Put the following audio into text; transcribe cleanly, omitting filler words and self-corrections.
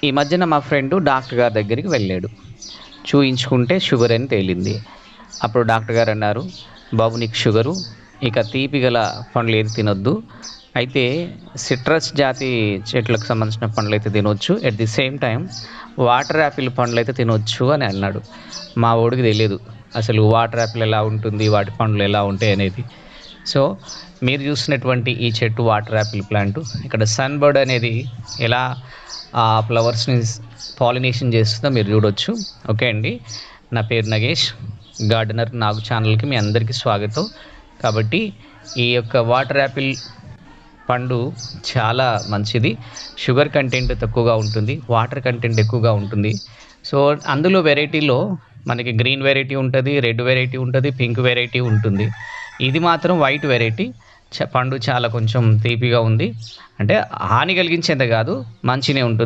ఈ మధ్యన మా ఫ్రెండు డాక్టర్ గారి దగ్గరికి వెళ్ళాడు. చూయించుకుంటే షుగర్ అని తేలింది. అప్పుడు డాక్టర్ గారు అన్నారు, "బాబు నీకు షుగరు, ఇక తీపి గల పండ్లు ఏది తినొద్దు. అయితే సిట్రస్ జాతి చెట్లకు సంబంధించిన పండ్లయితే తినొచ్చు. At the same time water apple పండ్లయితే తినొచ్చు" అని అన్నాడు. మా వోడికి తెలీదు. అసలు వాటర్ యాపిల్ ఎలా ఉంటుంది, వాటి పండ్లు ఎలా ఉంటాయనేది. సో, మీరు చూస్తున్నటువంటి ఈ చెట్టు వాటర్ యాపిల్ ప్లాంటు. ఇక్కడ సన్ బర్డ్ అనేది ఎలా ఆ ఫ్లవర్స్‌ని పాలినేషన్ చేస్తుందో మీరు చూడొచ్చు. ఓకే అండి. నా పేరు నగేష్. గార్డెనర్ నాగు ఛానల్‌కి మీ అందరికీ స్వాగతం. కాబట్టి ఈ యొక్క వాటర్ యాపిల్ పండు చాలా మంచిది. షుగర్ కంటెంట్ తక్కువగా ఉంటుంది. వాటర్ కంటెంట్ ఎక్కువగా ఉంటుంది. సో, అందులో వెరైటీలో మనకి గ్రీన్ వెరైటీ ఉంటది, రెడ్ వెరైటీ ఉంటది, పింక్ వెరైటీ ఉంటుంది. ఇది మాత్రం వైట్ వెరైటీ. పండు చాలా కొంచెం తీపిగా ఉంది. అంటే హాని కలిగించేంత కాదు, మంచినే ఉంటుంది.